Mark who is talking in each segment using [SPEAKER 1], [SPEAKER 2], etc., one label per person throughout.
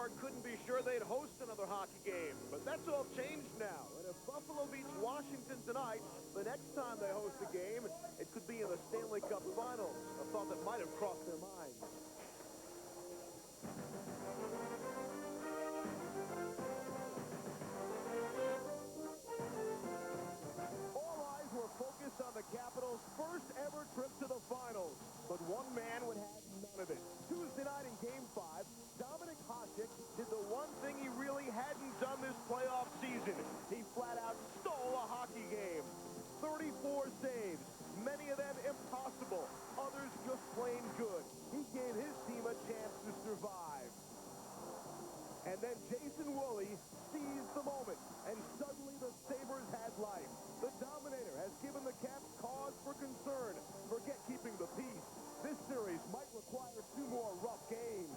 [SPEAKER 1] before, couldn't be sure they'd host another hockey game. But that's all changed now. And if Buffalo beats Washington tonight, the next time they host a game, it could be in the Stanley Cup Finals. A thought that might have crossed their minds. All eyes were focused on the Capitals' first ever trip to the finals. But one man would have none of it. Tuesday night in Game 5, Dominic Hasek did the one thing he really hadn't done this playoff season. He flat out stole a hockey game. 34 saves, many of them impossible, others just plain good. He gave his team a chance to survive. And then Jason Woolley seized the moment, and suddenly the Sabres had life. The Dominator has given the Caps cause for concern. Forget keeping the peace. This series might require 2 more rough games.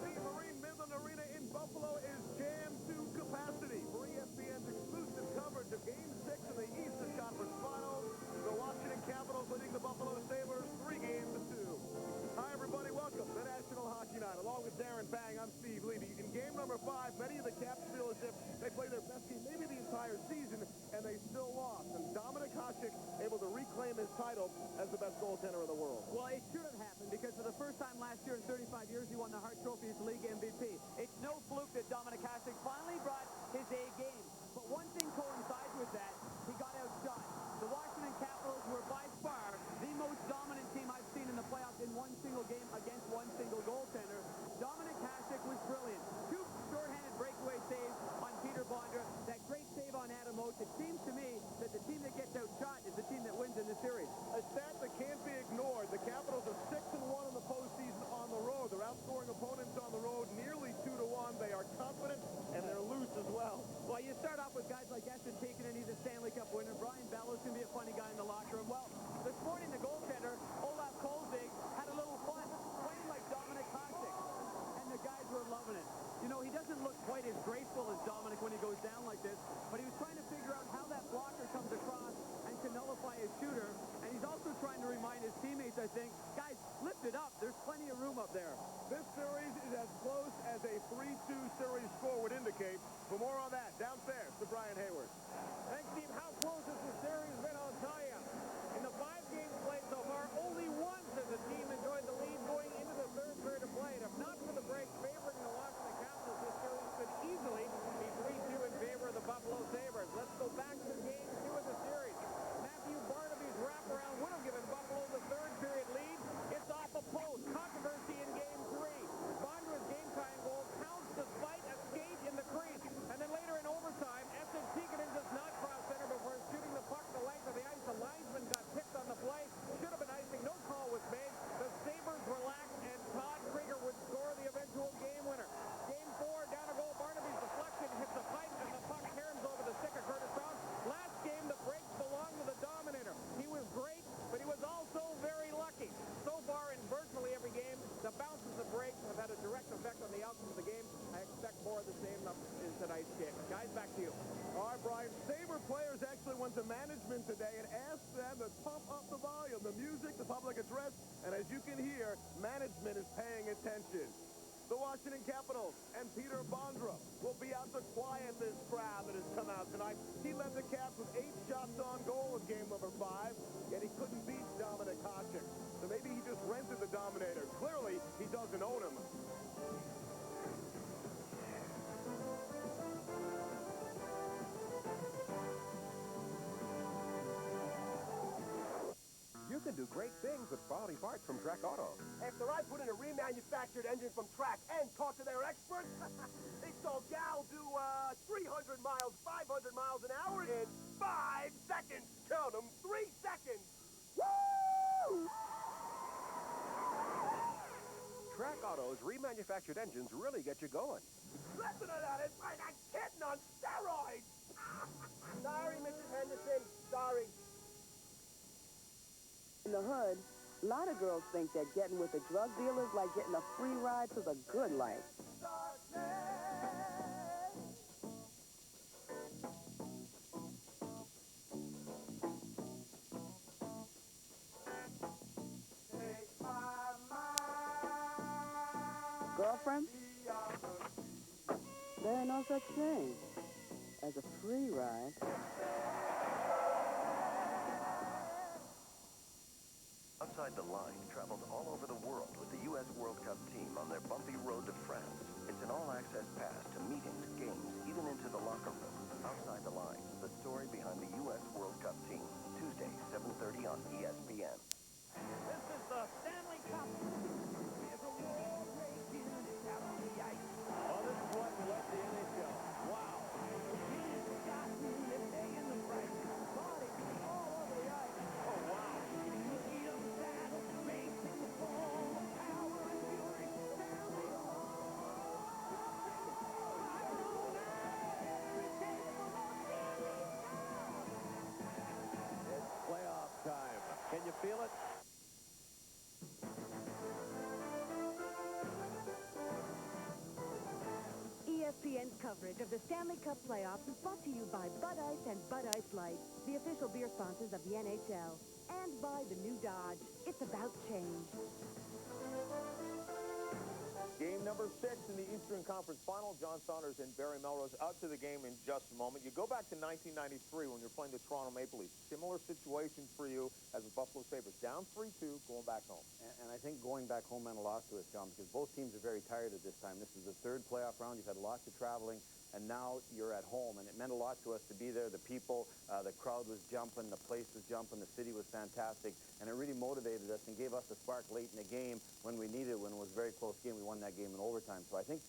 [SPEAKER 1] The Marine Midland Arena in Buffalo is jammed to capacity. For ESPN's exclusive coverage of Game 6 in the Eastern Conference Finals, the Washington Capitals leading the Buffalo Sabres 3-2. Hi, everybody. Welcome to National Hockey Night. Along with Darren Bang, I'm Steve Levy. In game number 5, many of the Caps feel as if they played their best game maybe the entire season, and they still lost. And Dominic Hasek able to reclaim his title as the best goaltender in the world.
[SPEAKER 2] Well, it should have happened because for the first time last year in 35 years, he won the Hart Trophy as League MVP. It's no fluke that Dominic Hasek finally brought his A game. But one thing coincides with that. He got outshot. The Washington Capitals were by far the most dominant team I've seen in the playoffs in one single game against one single goaltender. Dominic Hasek was brilliant. 2 shorthanded breakaway saves on Peter Bondra. That great save on Adam Oates. It seems to me that the team that gets outshot is the team that wins in the series.
[SPEAKER 1] A stat that can't be ignored. The Capitals are 6-1 in the postseason on the road. They're outscoring opponents on the road nearly 2-1. They are confident, and they're loose as well.
[SPEAKER 2] Well, you start off with guys like Eston Tikkanen, he's a Stanley Cup winner. Brian Bellows can be a funny guy in the locker room. Well, this morning the goaltender, Olaf Kolzig, had a little fun playing like Dominic Hasek, and the guys were loving it. You know, he doesn't look quite as graceful as Dominic when he goes down like this, but he was trying to figure out how that blocker comes across and can nullify his shooter, and he's also trying to remind his teammates, I think, guys, lift it up. There's plenty of room up there.
[SPEAKER 1] This series is as close as a 3-2 series score would indicate. For more on that, downstairs to Brian Hayward.
[SPEAKER 3] Thanks, Steve. How close has the series been, I'll tell you. In the 5 games played so far, only once has the team enjoyed the lead going into the 3rd period of play. And if not for the break favoring the Washington Capitals, this series could easily be 3-2 in favor of the Buffalo Sabres. Let's go back to game 2 of the series. Matthew Barnaby's wraparound would have given Buffalo the 3rd period lead. It's off a post. Controversy in game 3. Bondra's game-tying goal counts despite a skate in the crease. And then later in overtime, Eston Tikkanen does not cross center before shooting the puck the length of the ice. The linesman got picked on the play. Should have been icing. No call was made. The Sabres relaxed, and Todd Krieger would score the eventual game winner. Game 4, down a goal. Barnaby's deflection hits the pipe, and the puck caroms over the stick of Curtis Brown. Last game, the breaks belonged to the Dominator. He was great, but he was also very lucky. So far in virtually every game, the bounces of breaks have had a direct effect on the outcome of the game. I expect more of the same in tonight's game. Guys, back to you.
[SPEAKER 1] All right, Brian. Sabre players actually went to management today and asked them to pump up the volume, the music, the public address, and as you can hear, management is paying attention. The Washington Capitals and Peter Bondra will be out to quiet this crowd that has come out tonight. He led the Caps with 8 shots on goal in game number 5, yet he couldn't beat Dominic Hasek. So maybe he just rented the Dominator. Clearly, he doesn't own him.
[SPEAKER 4] You can do great things with quality parts from Trek Auto.
[SPEAKER 5] After I put in a remanufactured engine from Track and talked to their experts, they saw Gal do 300 miles, 500 miles an hour in 5 seconds. Count them, 3 seconds. Woo!
[SPEAKER 4] Track Auto's remanufactured engines really get you going.
[SPEAKER 5] Listen to that, it's like a kitten on steroids. Sorry, Mrs. Henderson, sorry.
[SPEAKER 6] In the hood, a lot of girls think that getting with a drug dealer is like getting a free ride to the good life. friend? There ain't no such thing as a free ride.
[SPEAKER 7] Outside the Line traveled all over the world with the U.S. World Cup team on their bumpy road to France. It's an all-access pass to meetings, games, even into the locker room. Outside the Line, the story behind the U.S. World Cup team. Tuesday, 7:30 on ESPN.
[SPEAKER 3] This is the Stanley Cup. There's a wall breaking out on the ice.
[SPEAKER 1] Oh, this is what led the NHL. Wow. Playoff time. Can you feel it?
[SPEAKER 8] ESPN's coverage of the Stanley Cup playoffs is brought to you by Bud Ice and Bud Ice Light, the official beer sponsors of the NHL, and by the new Dodge. It's about change.
[SPEAKER 1] Game number 6 in the Eastern Conference Final. John Saunders and Barry Melrose out to the game in just a moment. You go back to 1993 when you're playing the Toronto Maple Leafs. Similar situation for you as the Buffalo Sabres. Down 3-2, going back home.
[SPEAKER 9] And I think going back home meant a lot to us, John, because both teams are very tired at this time. This is the third playoff round. You've had lots of traveling, and now you're at home. And it meant a lot to us to be there. The people, the crowd was jumping, the place was jumping, the city was fantastic. And it really motivated us and gave us a spark late in the game when we needed it, when it was a very close game. We won that game in overtime. So I think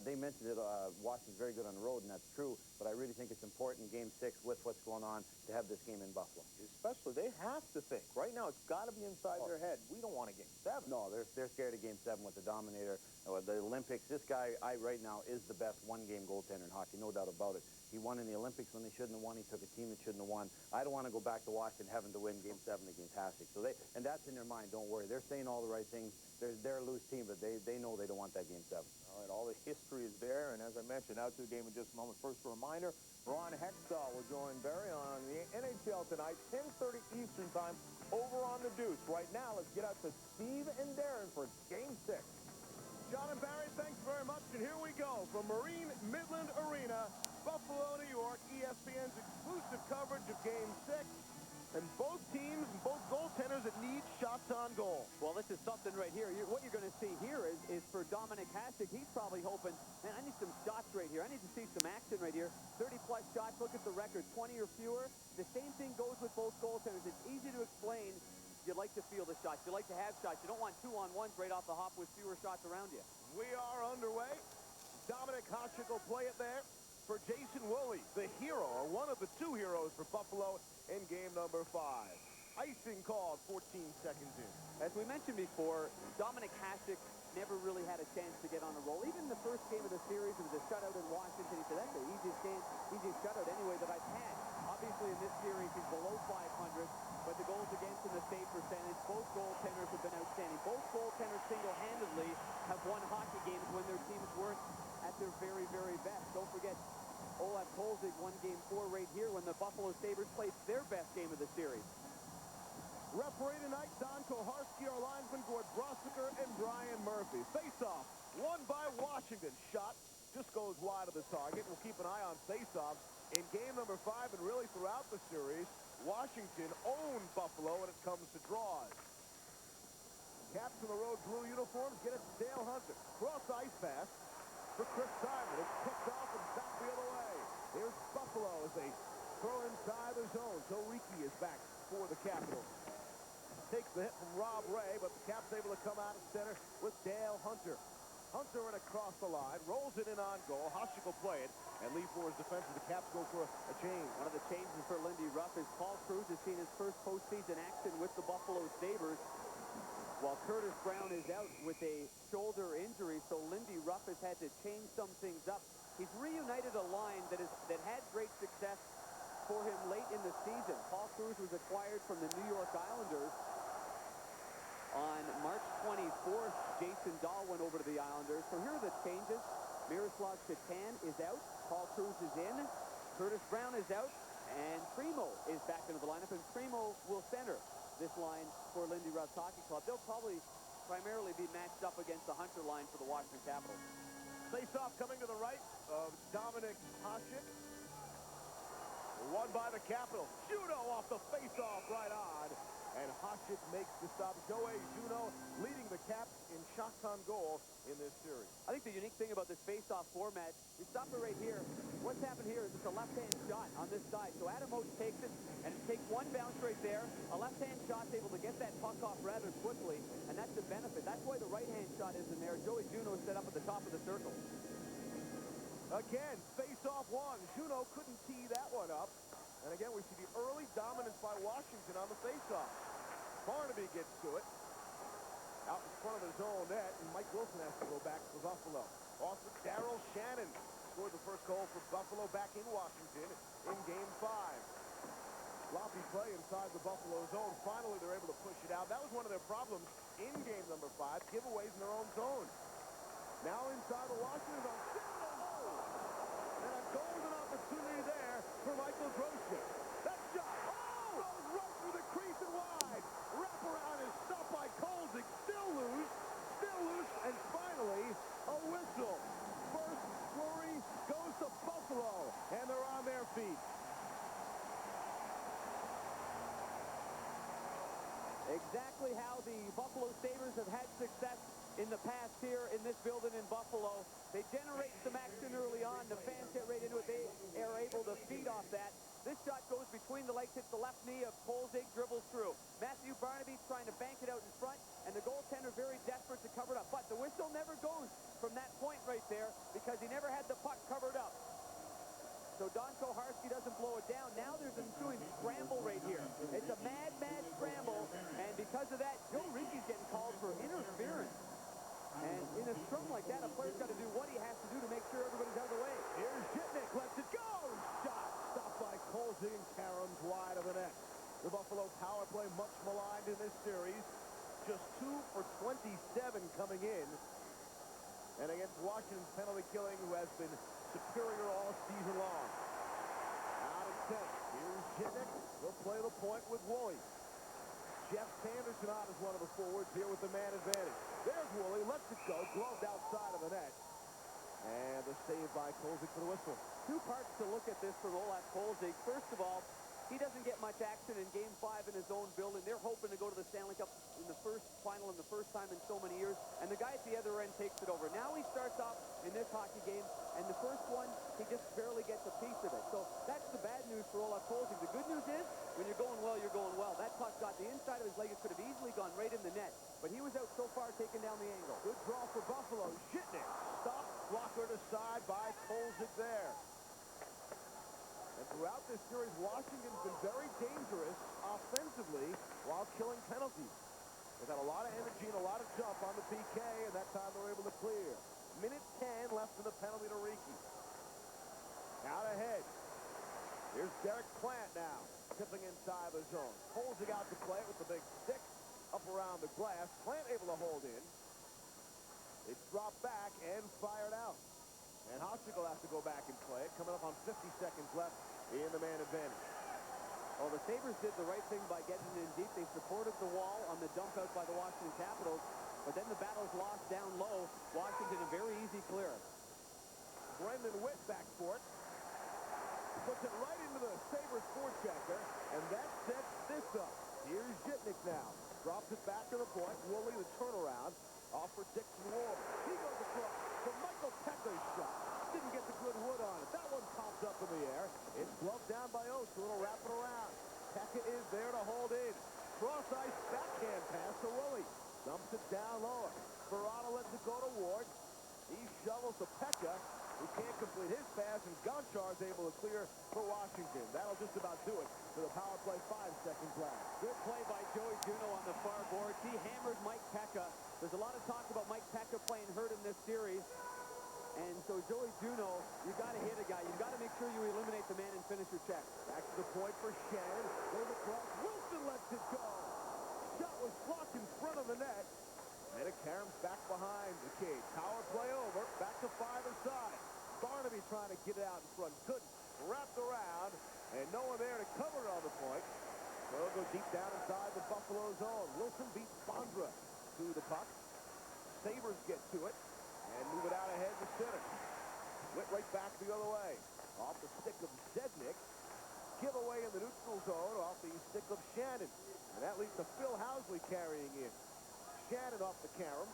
[SPEAKER 9] they mentioned it, Washington's very good on the road, and that's true. But I really think it's important in Game 6 with what's going on to have this game in Buffalo.
[SPEAKER 1] Especially, they have to think. Right now, it's got to be inside their head. We don't want a Game 7.
[SPEAKER 9] No, they're scared of Game 7 with the Dominator. The Olympics, this guy, right now, is the best one-game goaltender in hockey, no doubt about it. He won in the Olympics when they shouldn't have won. He took a team that shouldn't have won. I don't want to go back to Washington having to win Game 7 against Hasek. So and that's in their mind. Don't worry. They're saying all the right things. They're a loose team, but they know they don't want that Game 7.
[SPEAKER 1] All right, all the history is there, and as I mentioned, out to the game in just a moment. First, a reminder, Ron Hextall will join Barry on the NHL tonight, 10:30 Eastern Time, over on the Deuce. Right now, let's get out to Steve and Darren for Game 6. John and Barry, thanks very much, and here we go from Marine Midland Arena, Buffalo, New York, ESPN's exclusive coverage of Game 6. And both teams and both goaltenders that need shots on goal.
[SPEAKER 2] Well, this is something right here. What you're going to see here is for Dominic Hasek. He's probably hoping, man, I need some shots right here. I need to see some action right here. 30-plus shots. Look at the record, 20 or fewer. The same thing goes with both goaltenders. It's easy to explain. You like to feel the shots. You like to have shots. You don't want 2-on-1s right off the hop with fewer shots around you.
[SPEAKER 1] We are underway. Dominic Hasek will play it there for Jason Woolley, the hero, or one of the two heroes for Buffalo in game number 5. Icing called 14 seconds in.
[SPEAKER 2] As we mentioned before, Dominic Hasek never really had a chance to get on a roll. Even the first game of the series, it was a shutout in Washington. He said, that's the easiest shutout anyway that I've had. Obviously, in this series, he's below 500, but the goals against and the save percentage, both goaltenders have been outstanding. Both goaltenders single-handedly have won hockey games when their teams weren't at their very, very best. Don't forget, Olaf Kolzig won Game 4 right here when the Buffalo Sabres played their best game of the series.
[SPEAKER 1] Referee tonight, Don Koharski, our linesman, Gord Brossiker, and Brian Murphy. Face-off, won by Washington. Shot just goes wide of the target. We'll keep an eye on face-offs in game number 5 and really throughout the series. Washington owned Buffalo when it comes to draws. Caps in the road blue uniforms get it to Dale Hunter. Cross ice pass for Chris Simon. It's picked off and back the other way. Here's Buffalo as they throw inside the zone. Toriki is back for the Capitals. Takes the hit from Rob Ray, but the Caps able to come out of center with Dale Hunter. Hunter in across the line, rolls it in on goal. Hasek will play it, and Lee For's defense of the Caps go for a change.
[SPEAKER 2] One of the changes for Lindy Ruff is Paul Cruz has seen his first postseason action with the Buffalo Sabres, while Curtis Brown is out with a shoulder injury, so Lindy Ruff has had to change some things up. He's reunited a line that had great success for him late in the season. Paul Cruz was acquired from the New York Islanders. On March 24th, Jason Dahl went over to the Islanders. So here are the changes. Miroslav Chatan is out. Paul Cruz is in. Curtis Brown is out. And Primo is back into the lineup. And Primo will center this line for Lindy Ruff's Hockey Club. They'll probably primarily be matched up against the Hunter line for the Washington Capitals.
[SPEAKER 1] Face-off coming to the right of Dominic Hasek. Won by the Capitals. Juno off the face-off right on. And Hasek makes the stop. Joey Juno leading the Caps in shots on goal in this series.
[SPEAKER 2] I think the unique thing about this face-off format, you stop it right here. What's happened here is it's a left-hand shot on this side. So Adam Oates takes it, and it takes one bounce right there. A left-hand shot's able to get that puck off rather quickly, and that's the benefit. That's why the right-hand shot is in there. Joey Juno is set up at the top of the circle.
[SPEAKER 1] Again, face-off one. Juno couldn't tee that one up. And again, we see the early dominance by Washington on the face-off. Barnaby gets to it. Out in front of his own net, and Mike Wilson has to go back for Buffalo. Also, Darryl Shannon scored the first goal for Buffalo back in Washington in Game 5. Sloppy play inside the Buffalo zone. Finally, they're able to push it out. That was one of their problems in Game number 5, giveaways in their own zone. Now inside the Washington zone. And a golden opportunity there for Michael Grosjean. That shot, goes right through the crease and wide. Wraparound is stopped by Kolzig. Still loose, and finally, a whistle. First flurry goes to Buffalo, and they're on their feet.
[SPEAKER 2] Exactly how the Buffalo Sabres have had success in the past here in this building in Buffalo. They generate some action early on. The fans get right into it. They are able to feed off that. This shot goes between the legs, hits the left knee of Kolzig, dribbles through. Matthew Barnaby trying to bank it out in front, and the goaltender very desperate to cover it up. But the whistle never goes from that point right there because he never had the puck covered up. So Don Koharski doesn't blow it down. Now there's an ensuing scramble right here. It's a mad scramble, and because of that, Joe Rinke's getting called for interference. And in a scrum like that, a player's got to do what he has to do to make sure everybody's out of the way.
[SPEAKER 1] Here's Jitnik, lets it go! Shot stopped by Kolzig and Karams wide of the net. The Buffalo power play much maligned in this series. Just 2 for 27 coming in. And against Washington's penalty killing, who has been superior all season long. Out of 10. Here's Jitnik. They'll play the point with Woolley. Jeff Sanderson out as one of the forwards here with the man advantage. There's Woolley, lets it go, gloved outside of the net. And the save by Kolzig for the whistle.
[SPEAKER 2] Two parts to look at this for Olaf Kolzig. First of all, he doesn't get much action in Game 5 in his own building. They're hoping to go to the Stanley Cup in the first final in the first time in so many years. And the guy at the other end takes it over. Now he starts off in this hockey game, and the first one, he just barely gets a piece of it. So that's the bad news for Olaf Kolzig. The good news is, when you're going well, you're going well. That puck got the inside of his leg. It could have easily gone right in the net. But he was out so far, taking down the angle.
[SPEAKER 1] Good draw for Buffalo. Jitnik stopped, blocker to side by Kolzig there. And throughout this series, Washington's been very dangerous offensively while killing penalties. They've got a lot of energy and a lot of jump on the PK, and that time they were able to clear. Minute 10 left in the penalty to Riki. Out ahead. Here's Derek Plant now, tipping inside the zone. Kolzig out to play it with the big stick up around the glass. Plant able to hold in. It's dropped back and fired out. And Hasek will have to go back and play it, coming up on 50 seconds left in the man advantage.
[SPEAKER 2] Well, the Sabres did the right thing by getting in deep. They supported the wall on the dump out by the Washington Capitals, but then the battle's lost down low. Washington a very easy clearance.
[SPEAKER 1] Brendan Witt back for it. Puts it right into the Sabres forechecker, and that sets this up. Here's Jitnik now. Drops it back to the point. Woolley the turnaround. Off for Dixon Ward. He goes across for Michael Pekka's shot. Didn't get the good wood on it. That one pops up in the air. It's gloved down by Oates. A little wrap it around. Pekka is there to hold in. Cross ice backhand pass to Woolley. Dumps it down lower. Verano lets it go to Ward. He shovels to Pekka, who can't complete his pass, and Gonchar's able to clear for Washington. That'll just about do it for the power play. 5 seconds left.
[SPEAKER 2] Good play by Joey Juno on the far board. He hammered Mike Pekka. There's a lot of talk about Mike Pekka playing hurt in this series. And so Joey Juno, you got to hit a guy. You've got to make sure you eliminate the man and finish your check.
[SPEAKER 1] Back to the point for Shannon. Goes across. Wilson lets it go. Shot was blocked in front of the net. And Karams back behind the cage. Power play over. Back to 5 aside. Barnaby trying to get it out in front. Couldn't. Wrapped around. And no one there to cover it on the point. So they'll go deep down inside the Buffalo zone. Wilson beats Bondra. to the puck. Sabres get to it and move it out ahead to center. Went right back the other way. Off the stick of Zednik. Giveaway in the neutral zone off the stick of Shannon. And that leads to Phil Housley carrying in. Shannon off the carom.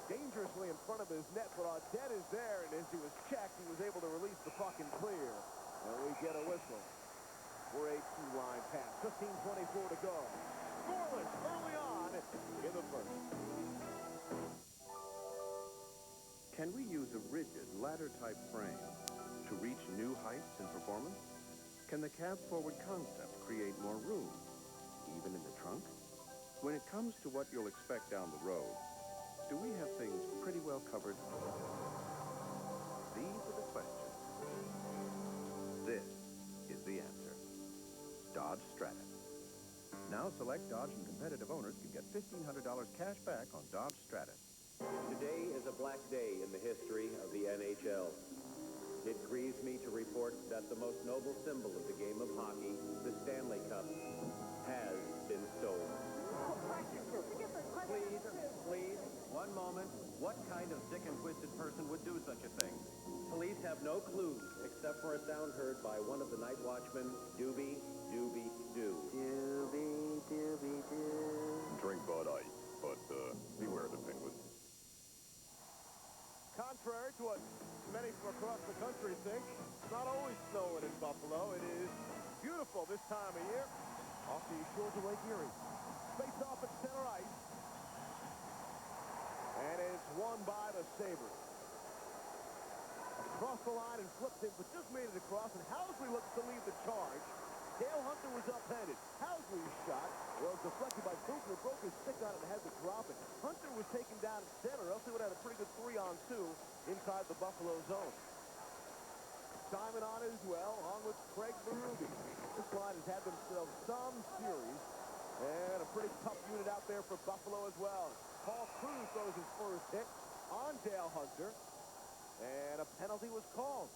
[SPEAKER 1] Dangerously in front of his net, but Audette is there, and as he was checked, he was able to release the puck and clear. And we get a whistle for a two-line pass. 15:24 to go. Scoreless early on in the first.
[SPEAKER 10] Can we use a rigid ladder-type frame to reach new heights in performance? Can the cab-forward concept create more room, even in the trunk? When it comes to what you'll expect down the road, do we have things pretty well covered? These are the questions. This is the answer. Dodge Stratus. Now select Dodge and competitive owners can get $1,500 cash back on Dodge Stratus.
[SPEAKER 11] Today is a black day in the history of the NHL. It grieves me to report that the most noble symbol of the game of hockey, the Stanley Cup, has been stolen. Please, one moment. What kind of sick and twisted person would do such a thing? Police have no clues except for a sound heard by one of the night watchmen, Doobie, Doobie, Doo.
[SPEAKER 6] Doobie, doobie, doo.
[SPEAKER 12] Drink Bud Ice, but beware the penguins.
[SPEAKER 1] Contrary to what many from across the country think, it's not always snowing in Buffalo. It is beautiful this time of year off the shores of Lake Erie. Face off at center ice. And it's won by the Sabres. Across the line and flipped it, but just made it across, and Housley looks to lead the charge. Dale Hunter was up-handed. Housley's shot was deflected by Buchner, broke his stick on it and had to drop it. Hunter was taken down at center, else he would have had a pretty good 3-on-2 inside the Buffalo zone. Simon on as well, on with Craig Berube. This line has had themselves some series, and a pretty tough unit out there for Buffalo as well. Paul Cruz throws his first hit on Dale Hunter, and a penalty was called.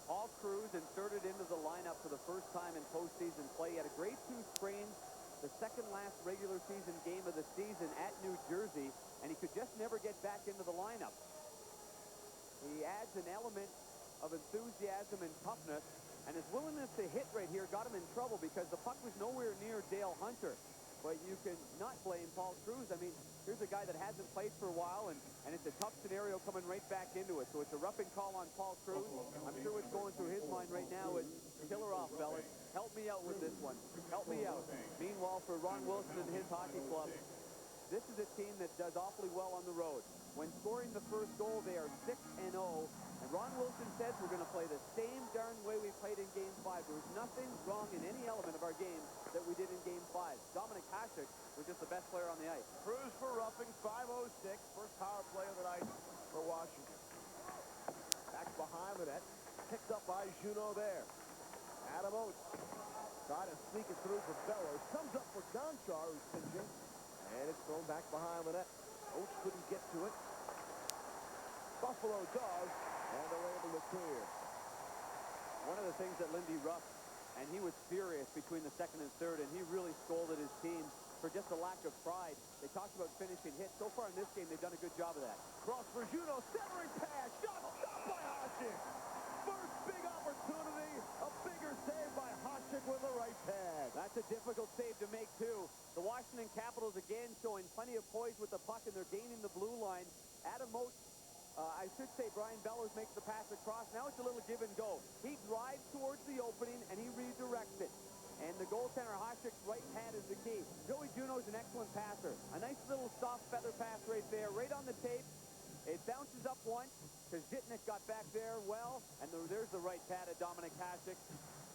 [SPEAKER 2] Paul Cruz inserted into the lineup for the first time in postseason play. He had a grade 2 sprain, the second last regular season game of the season at New Jersey, and he could just never get back into the lineup. He adds an element of enthusiasm and toughness, and his willingness to hit right here got him in trouble because the puck was nowhere near Dale Hunter. But you can not blame Paul Cruz. I mean, here's a guy that hasn't played for a while, and it's a tough scenario coming right back into it. So it's a roughing call on Paul Cruz. I'm sure what's going through his mind right now is, kill her off, fellas. Help me out with this one. Help me out. Meanwhile, for Ron Wilson and his hockey club, this is a team that does awfully well on the road. When scoring the first goal, they are 6-0. And Ron Wilson says we're going to play the same darn way we played in Game 5. There was nothing wrong in any element of our game that we did in Game 5. Dominic Hasek was just the best player on the ice.
[SPEAKER 1] Cruz for roughing, 5:06. First power play of the night for Washington. Back behind the net. Picked up by Juneau there. Adam Oates trying to sneak it through for Bellows. Comes up for Gonchar, who's pinching. And it's thrown back behind the net. Oates couldn't get to it. Buffalo does, and they're able to clear.
[SPEAKER 2] One of the things that Lindy Ruff, and he was furious between the second and third, and he really scolded his team for just a lack of pride. They talked about finishing hits. So far in this game, they've done a good job of that.
[SPEAKER 1] Cross for Juneau, centering pass, shot stopped by Hasek. First big opportunity, a bigger save by Hasek with the right pad.
[SPEAKER 2] That's a difficult save to make, too. The Washington Capitals again showing plenty of poise with the puck, and they're gaining the blue line. Adam Oates, I should say Brian Bellows makes the pass across. Now it's a little give and go. He drives towards the opening, and he redirects it. And the goaltender, Hasek's right pad is the key. Joey Juneau's an excellent passer. A nice little soft feather pass right there, right on the tape. It bounces up once, because Zitnik got back there well, and there's the right pad of Dominic Hasek.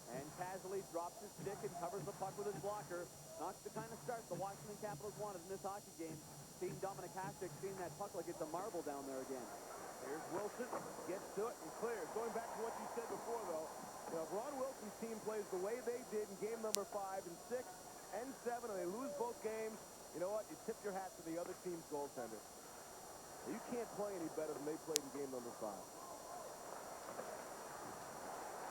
[SPEAKER 2] And Cazaly drops his stick and covers the puck with his blocker. Not the kind of start the Washington Capitals wanted in this hockey game. Seeing Dominic Hasek, seeing that puck like it's a marble down there again.
[SPEAKER 1] Here's Wilson, gets to it and clears. Going back to what you said before, though, you know, if Ron Wilson's team plays the way they did in game number 5 and 6 and 7, and they lose both games, you know what? You tip your hat to the other team's goaltender. You can't play any better than they played in game number 5.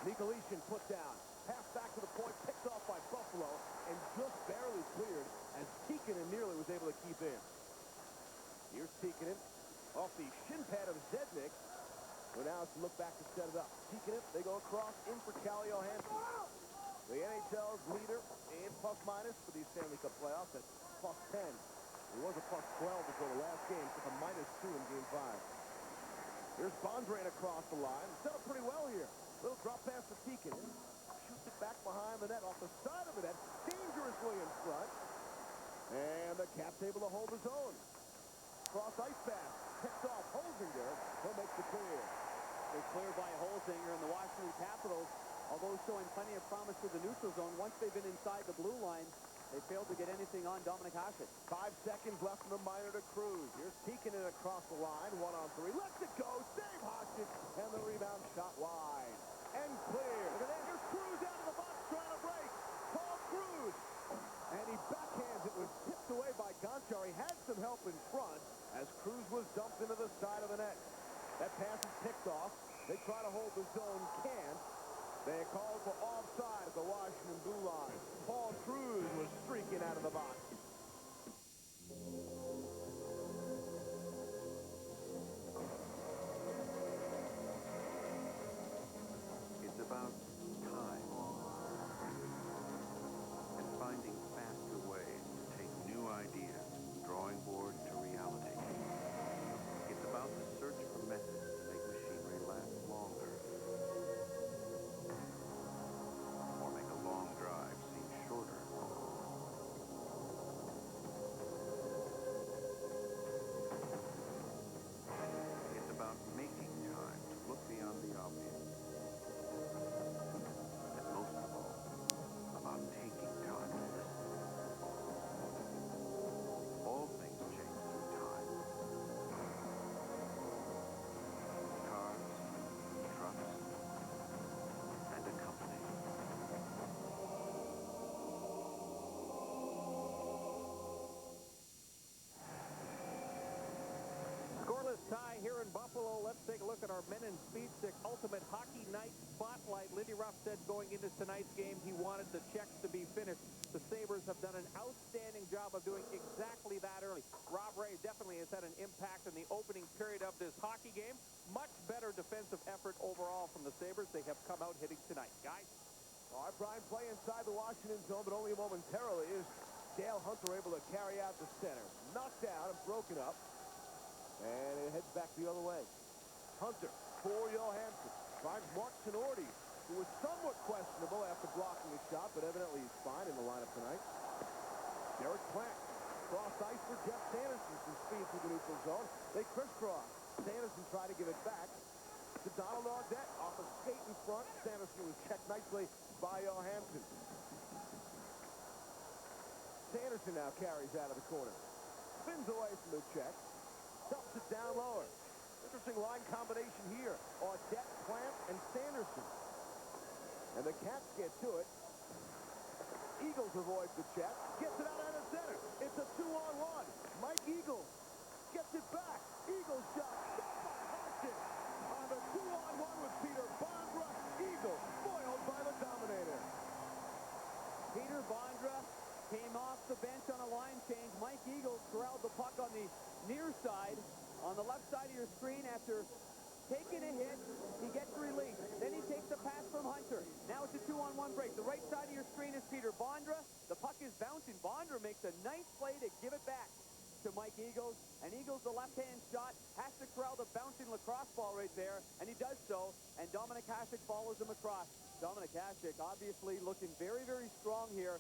[SPEAKER 1] Nikolitin put down. Pass back to the point, picked off by Buffalo, and just barely cleared as Keegan and nearly was was able to keep in. Here's Tikkanen off the shin pad of Zednik. So now it's to look back to set it up. Tikkanen, they go across in for Calle Johansson. The NHL's leader in plus-minus for these Stanley Cup playoffs at +10. He was a +12 before the last game, took a -2 in Game 5. Here's Bondren across the line. Set up pretty well here. Little drop pass to Tikkanen. Shoots it back behind the net, off the side of the net. Dangerously in front. And the Caps able to hold his own. Cross ice pass. Picked off Holzinger. He'll make the clear.
[SPEAKER 2] They're cleared by Holzinger, and the Washington Capitals, although showing plenty of promise for the neutral zone, once they've been inside the blue line, they failed to get anything on Dominik Hasek.
[SPEAKER 1] 5 seconds left in the minor to Cruz. Here's Tikkanen across the line. 1-on-3. Lets it go. Save Hasek. And the rebound shot wide. And clear. Look at that. Here's Cruz out of the box trying to break. Paul Cruz. And he backhands it. Was tipped away by Gonchar. He had some help in front as Cruz was dumped into the side of the net. That pass is picked off. They try to hold the zone. Can't. They called for offside at the Washington blue line. Paul Cruz was streaking out of the box.
[SPEAKER 10] It's about time and finding faster ways to take new ideas from the drawing board to reality. It's about the search for methods to make machinery last longer or make a long drive seem shorter. It's about making time to look beyond the obvious. And most of all, about taking time to listen. All things change through time. Cars, trucks, and a company.
[SPEAKER 3] Scoreless tie here in Buffalo. Let's take a look at our men in speed stick ultimate hockey night spotlight. Lindy Ruff said going into tonight's game he wanted the checks to be finished. The Sabres have done an outstanding job of doing exactly that early. Rob Ray definitely has had an impact in the opening period of this hockey game. Much better defensive effort overall from the Sabres. They have come out hitting tonight. Guys?
[SPEAKER 1] All right, Brian, play inside the Washington zone, but only momentarily is Dale Hunter able to carry out the center. Knocked down and broken up. And it heads back the other way. Hunter for Johansson. Finds Mark Tenorti, who was somewhat questionable after blocking a shot, but evidently he's fine in the lineup tonight. Derek Plant. Cross ice for Jeff Sanderson. Some speed through the neutral zone. They crisscross. Sanderson tried to give it back to Donald Audette. Off a skate in front. Sanderson was checked nicely by Johansson. Sanderson now carries out of the corner. Spins away from the check. Dumps it down lower. Interesting line combination here. Audette, Plant, and Sanderson. And the Cats get to it. Eagles avoids the check. Gets it out of the center. It's a 2-on-1. Mike Eagles gets it back. Eagles shot. Shot by Hasek. On the 2-on-1 with Peter Bondra. Eagles foiled by the Dominator.
[SPEAKER 2] Peter Bondra came off the bench on a line change. Mike Eagles corralled the puck on the near side, on the left side of your screen after taking a hit. He gets released. Then he takes the pass from Hunter. Now it's a 2-on-1 break. The right side of your screen is Peter Bondra. The puck is bouncing. Bondra makes a nice play to give it back to Mike Eagles. And Eagles, the left-hand shot, has to corral the bouncing lacrosse ball right there, and he does so. And Dominik Hasek follows him across. Dominik Hasek obviously looking very, very strong here.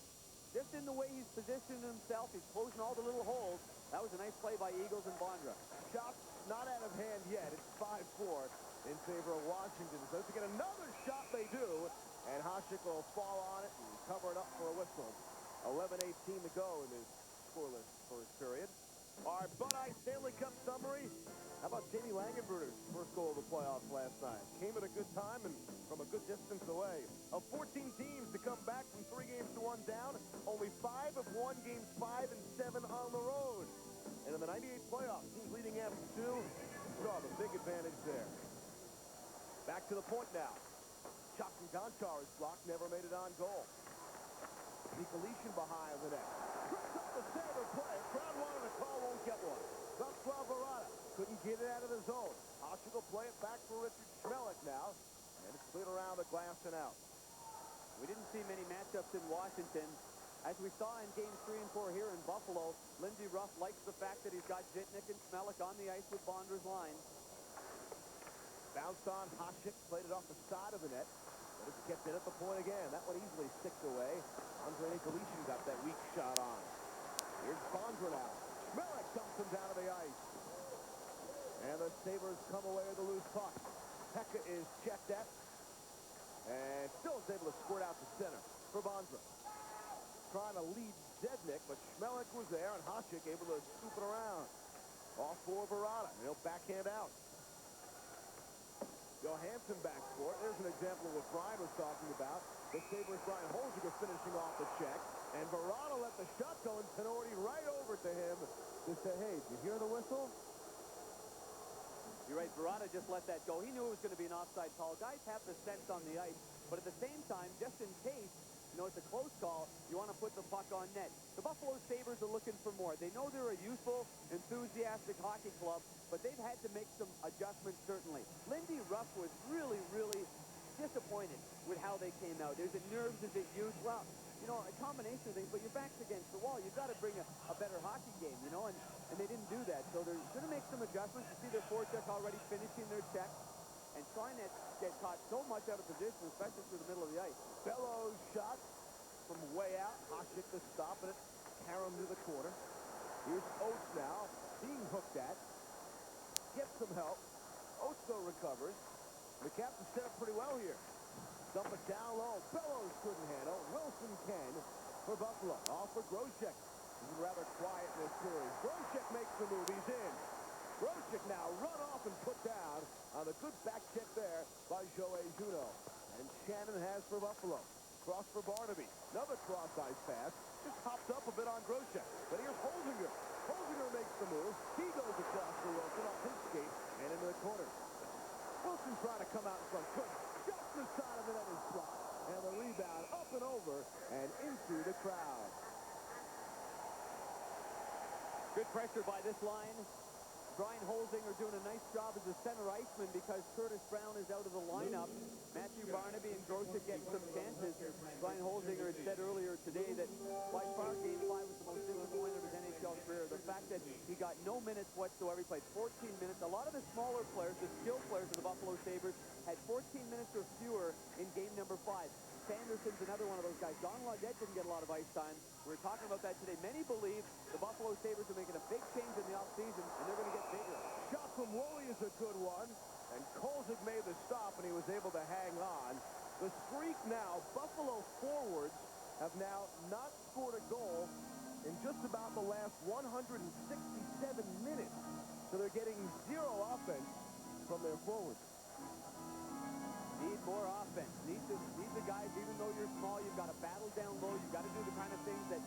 [SPEAKER 2] Just in the way he's positioned himself, he's closing all the little holes. That was a nice play by Eagles and Bondra.
[SPEAKER 1] Shot not out of hand yet. It's 5-4 in favor of Washington. So to get another shot, they do. And Hasek will fall on it and cover it up for a whistle. 11:18 to go in this scoreless first period. Our Bud Ice Stanley Cup summary. How about Jamie Langenberger's first goal of the playoffs last night? Came at a good time and from a good distance away. Of 14 teams to come back from 3 games to 1 down, only 5 have won games 5 and 7 on the road. And in the 98 playoffs, teams leading after 2, saw the big advantage there. Back to the point now. Shot from Gonchar is blocked, never made it on goal. Nikolitin behind the net. Trips up the center play. Crowd Boston out.
[SPEAKER 2] We didn't see many matchups in Washington. As we saw in games 3 and 4 here in Buffalo, Lindsey Ruff likes the fact that he's got Jitnick and Smelik on the ice with Bondra's line.
[SPEAKER 1] Bounced on, Hasek played it off the side of the net. But it's kept it at the point again. That one easily sticked away. Andre Nikolishkin got that weak shot on. Here's Bondra now. Smelik dumps him down to the ice. And the Sabres come away with the loose puck. Pekka is checked at. And still is able to squirt out to center for Bondra. Trying to lead Zednik, but Smelik was there, and Hasek able to scoop it around. Off for Verada. He'll backhand out. Johansson back for it. There's an example of what Brian was talking about. The Sabres' Brian Holziger finishing off the check. And Verada let the shot go, and Tenorti right over to him to say, hey, did you hear the whistle?
[SPEAKER 2] You're right, Verada just let that go. He knew it was going to be an offside call. Guys have the sense on the ice, but at the same time, just in case, you know, it's a close call, you want to put the puck on net. The Buffalo Sabres are looking for more. They know they're a youthful, enthusiastic hockey club, but they've had to make some adjustments, certainly. Lindsey Ruff was really, really disappointed with how they came out. Is it nerves? Is it youth? Well, you know, a combination of things, but your back's against the wall. You've got to bring a better hockey game, you know, and they didn't do that. So they're going to make some adjustments. You see their forecheck already finishing their check and trying to get caught so much out of position, especially through the middle of the ice.
[SPEAKER 1] Bellows shot from way out. Hasek to stop it. Karam to the corner. Here's Oates now, being hooked at. Gets some help. Oates though recovers. The captain set up pretty well here. Dump it down low. Bellows couldn't handle. Wilson can for Buffalo. Off for Grosek. He's rather quiet in this series. Grosek makes the move. He's in. Grosek now run off and put down on a good back check there by Joey Juneau. And Shannon has for Buffalo. Cross for Barnaby. Another cross-ice pass. Just hopped up a bit on Grosek. But here's Holzinger. Holzinger makes the move. He goes across for Wilson off his skate and into the corner. Wilson trying to come out in front. Good. Just the side of the net is blocked. And the rebound up and over and into the crowd.
[SPEAKER 2] Good pressure by this line. Brian Holzinger doing a nice job as a center iceman because Curtis Brown is out of the lineup. Matthew Barnaby and Grosek get some chances. Brian Holzinger had said earlier today that by far Game 5 was the most disappointing of his NHL career. The fact that he got no minutes whatsoever. He played 14 minutes. A lot of the smaller players, the skilled players of the Buffalo Sabres, had 14 minutes or fewer in game number 5. Sanderson's another one of those guys. Don Laudette didn't get a lot of ice time. We were talking about that today. Many believe the Buffalo Sabres are making a big change in the offseason, and they're going to get bigger.
[SPEAKER 1] Shot from Woolley is a good one. And Kolzig made the stop, and he was able to hang on. The streak now, Buffalo forwards have now not scored a goal in just about the last 167 minutes. So they're getting zero offense from their forwards.
[SPEAKER 2] Need more offense. Need the guys, even though you're small, you've got to battle down low. You've got to do the kind of things that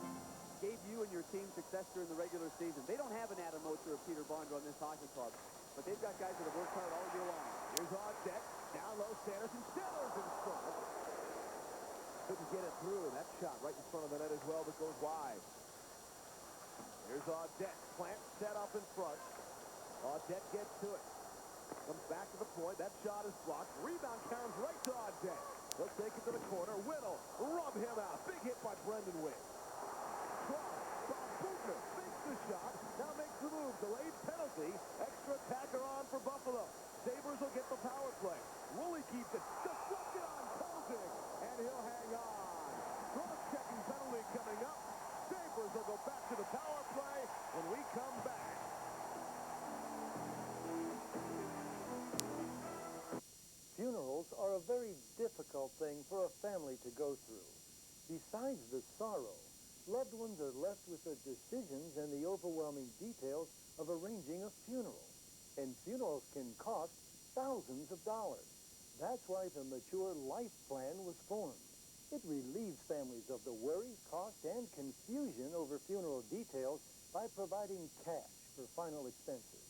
[SPEAKER 2] gave you and your team success during the regular season. They don't have an Adam Oates or a Peter Bondra on this hockey club, but they've got guys that have worked hard all year long.
[SPEAKER 1] Here's Audette. Down low, Sanderson. Sellers in front. Couldn't get it through. That shot right in front of the net as well, but goes wide. Here's Audette. Plant set up in front. Audette gets to it. Comes back to the point. That shot is blocked. Rebound counts right to Audette. He'll take it to the corner. Whittle. Rub him out. Big hit by Brendan Witt. Cross. Bob Bugner fakes the shot. Now makes the move. Delayed penalty. Extra attacker on for Buffalo. Sabres will get the power play. Woolley keeps it. Deflected on Kolzig. And he'll hang on. Cross-checking penalty coming up. Sabres will go back to the power play when we come back.
[SPEAKER 13] Funerals are a very difficult thing for a family to go through. Besides the sorrow, loved ones are left with the decisions and the overwhelming details of arranging a funeral. And funerals can cost thousands of dollars. That's why the Mature Life Plan was formed. It relieves families of the worry, cost, and confusion over funeral details by providing cash for final expenses.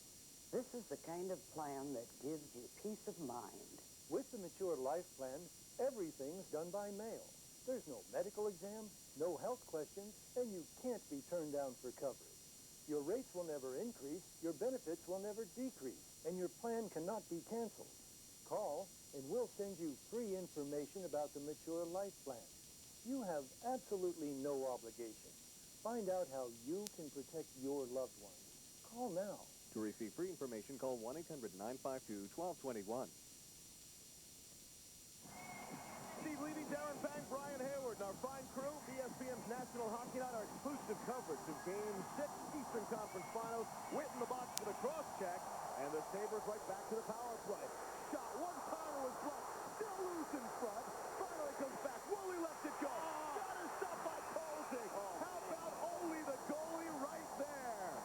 [SPEAKER 14] This is the kind of plan that gives you peace of mind.
[SPEAKER 13] With the Mature Life Plan, everything's done by mail. There's no medical exam, no health questions, and you can't be turned down for coverage. Your rates will never increase, your benefits will never decrease, and your plan cannot be canceled. Call and we'll send you free information about the Mature Life Plan. You have absolutely no obligation. Find out how you can protect your loved ones. Call now.
[SPEAKER 15] To receive free information, call 1-800-952-1221.
[SPEAKER 1] Steve Levy, Darren Bank, Brian Hayward, and our fine crew, ESPN's National Hockey Night, our exclusive coverage of Game 6 Eastern Conference Finals. Witt in the box for the cross-check, and the Sabres right back to the power play. Shot, one-timer was blocked, still loose in front, finally comes back, Woolley lets it go. Shot is stopped by Kolzig. How about Ole, the goalie, right there?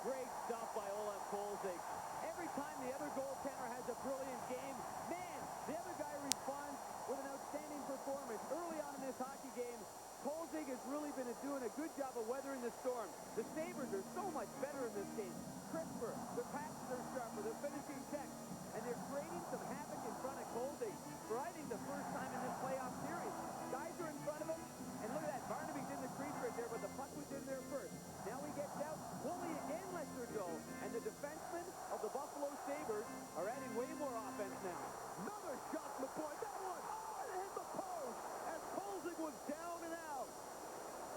[SPEAKER 2] Great stuff by Olaf Kolzig. Every time the other goaltender has a brilliant game, man, the other guy responds with an outstanding performance. Early on in this hockey game, Kolzig has really been doing a good job of weathering the storm. The Sabres are so much better in this game. Crisper, their passes are sharper, they're finishing checks, and they're creating some havoc in front of Kolzig for, I think, the first time in this playoff series. Guys are in front of him, and look at that. Barnaby's in the crease right there, but the puck was in there first. Now he gets out. Woolley again lets her go, and the defensemen of the Buffalo Sabres are adding way more offense now.
[SPEAKER 1] Another shot from the point. That one, it hit the post as Kolzig was down and out.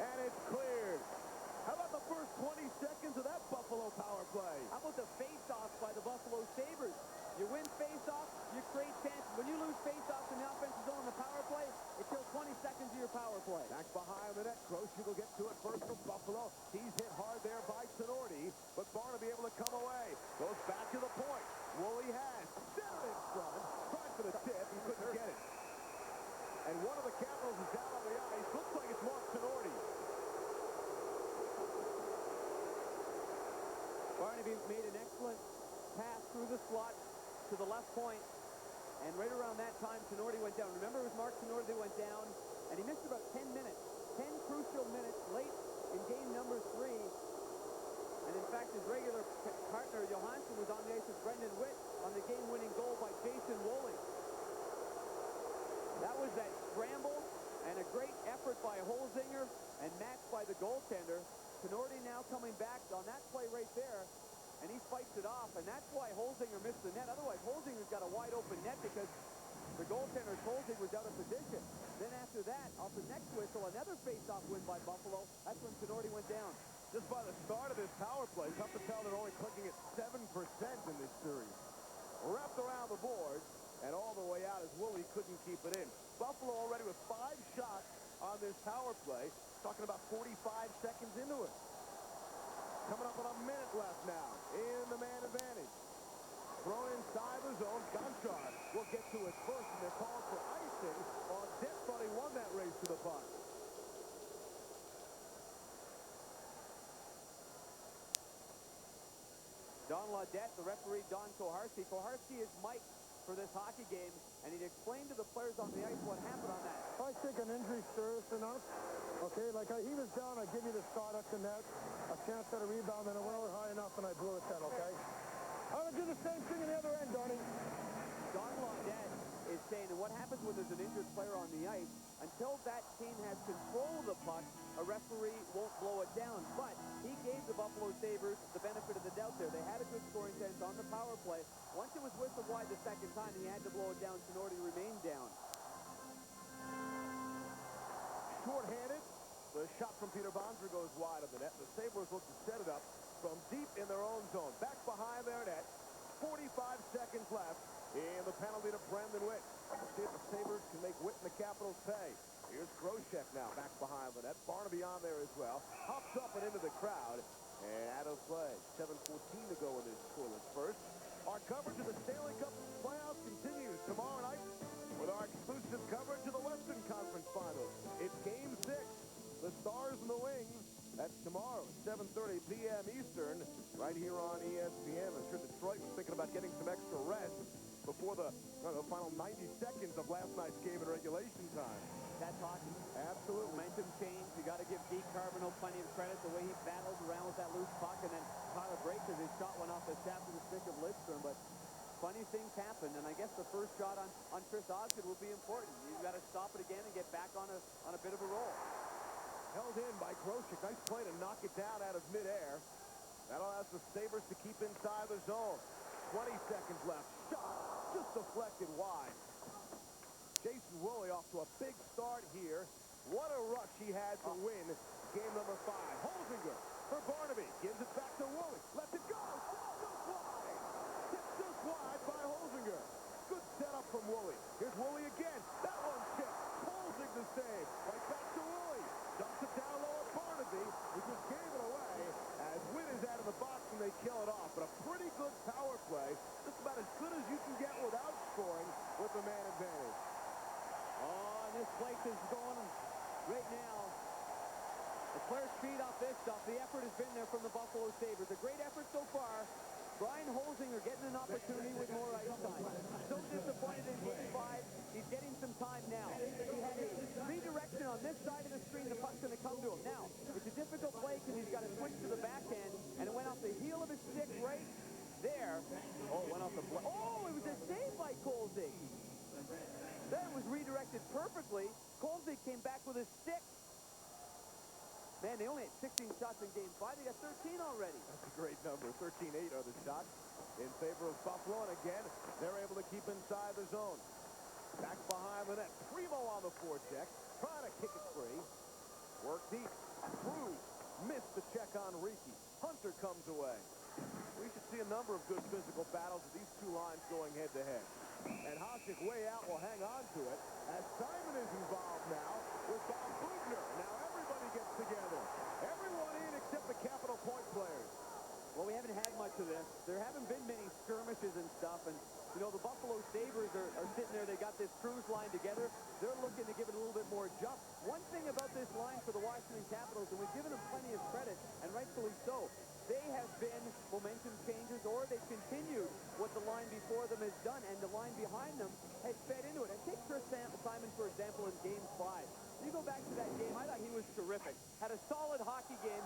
[SPEAKER 1] And it's cleared. How about the first 20 seconds of that Buffalo power play?
[SPEAKER 2] How about the face-off by the Buffalo Sabres? You win face-off, you create chances. When you lose face-offs in the offensive zone in the power play, it kills 20 seconds of your power play.
[SPEAKER 1] Back behind the net. Groshek will get to it first from Buffalo. He's hit hard there by Tenorti, but Barnaby able to come away. Goes back to the point. Woolley has centered in front. Tried for the tip. He couldn't get it. And one of the Capitals is down on the ice. Looks like it's Mark Tenorti.
[SPEAKER 2] Barnaby made an excellent pass through the slot to the left point, and right around that time, Tenorti went down. Remember, it was Mark Tenorti that went down, and he missed about 10 minutes, 10 crucial minutes late in game number 3. And in fact, his regular partner, Johansson, was on the ice with Brendan Witt on the game-winning goal by Jason Woolley. That was that scramble and a great effort by Holzinger and matched by the goaltender. Tenorti now coming back on that play right there, and he fights it off, and that's why Holzinger missed the net. Otherwise, Holzinger's got a wide-open net because the goaltender, Kolzig, was out of position. Then after that, off the next whistle, another face-off win by Buffalo. That's when Tenorti went down.
[SPEAKER 1] Just by the start of this power play, tough to tell they're only clicking at 7% in this series. Wrapped around the boards, and all the way out as Woolley couldn't keep it in. Buffalo already with 5 shots on this power play, talking about 45 seconds into it. Coming up on a minute left now in the man advantage. Thrown inside the zone. Gonchar will get to it first, and they're called for icing on Dick, but he won that race to the puck.
[SPEAKER 2] Don Laudette, the referee, Don Koharski. Koharski is Mike for this hockey game, and he'd explain to the players on the ice what happened on that.
[SPEAKER 16] I think an injury serious enough. Okay, like he was down, I give you the shot at the net, a chance at a rebound, and it went over high enough, and I blew it then, okay? I would do the same thing on the other end, Donnie.
[SPEAKER 2] Don Laudette is saying that what happens when there's an injured player on the ice, until that team has control of the puck, a referee won't blow it down. But he gave the Buffalo Sabres the benefit of the doubt there. They had a good scoring chance on the power play. Once it was whistled wide the second time, he had to blow it down. Tenorti remained down.
[SPEAKER 1] Short-handed. The shot from Peter Bonser goes wide of the net. The Sabres look to set it up from deep in their own zone. Back behind their net. 45 seconds left in the penalty to Brendan Witt. We'll see if the Sabres can make Witt and the Capitals pay. Here's Groshek now back behind the net. Barnaby on there as well. Hops up and into the crowd. And out of play. 7:14 to go in this scoreless first. Our coverage of the Stanley Cup playoffs continues tomorrow night with our exclusive coverage of the Western Conference Finals. It's Game 6. The Stars and the Wings. That's tomorrow at 7:30 p.m. Eastern, right here on ESPN. I'm sure Detroit was thinking about getting some extra rest before the final 90 seconds of last night's game in regulation time.
[SPEAKER 2] That's hockey.
[SPEAKER 1] Absolutely.
[SPEAKER 2] Momentum change. You got to give Deke Carbonneau plenty of credit, the way he battled around with that loose puck, and then Tyler Breaker, his shot went off the shaft of the stick of Lidstrom, but funny things happen, and I guess the first shot on Chris Osgood will be important. You've got to stop it again and get back on a bit of a roll.
[SPEAKER 1] Held in by Groshek. Nice play to knock it down out of midair. That allows the Sabres to keep inside the zone. 20 seconds left. Shot. just deflected wide. Jason Woolley off to a big start here. What a rush he had to win game number 5. Holzinger for Barnaby. Gives it back to Woolley. Lets it go. Just wide. Tipped just wide by Holzinger. Good setup from Woolley. Here's Woolley again. That one's tipped. Holzing the save. Right back to Woolley. Dumps it down low at Barnaby, who just gave it away as Witt is out of the box and they kill it off. But a pretty good power play. Just about as good as you can get without scoring with the man advantage.
[SPEAKER 2] Oh, and this place is going right now. The players feed off this stuff. The effort has been there from the Buffalo Sabres. A great effort so far. Brian Holzinger getting an opportunity with more ice time. So disappointed in game 5. He's getting some time now. He had a redirection on this side of the screen. The puck's going to come to him. Now, it's a difficult play because he's got to switch to the backhand, and it went off the heel of his stick right there. Oh, it went off the... Oh, it was a save by Kolzig. That was redirected perfectly. Kolzig came back with his stick. Man, they only had 16 shots in game 5. They got 13 already.
[SPEAKER 1] That's a great number. 13-8 are the shots in favor of Buffalo. And again, they're able to keep inside the zone. Back behind the net. Primo on the forecheck. Trying to kick it free. Work deep. Cruz missed the check on Riki. Hunter comes away. We should see a number of good physical battles with these two lines going head-to-head. And Hasek way out will hang on to it as Simon is involved now with Bob Bugner. Now everybody gets together. Everyone in except the Capital Point players.
[SPEAKER 2] Well, we haven't had much of this. There haven't been many skirmishes and stuff. And, you know, the Buffalo Sabres are sitting there. They got this Cruz line together. They're looking to give it a little bit more jump. One thing about this line for the Washington Capitals, and we've given them plenty of credit, and rightfully so, they have been momentum changes, or they've continued what the line before them has done, and the line behind them has fed into it. And take Chris Simon, for example, in Game 5. You go back to that game, I thought he was terrific. Had a solid hockey game.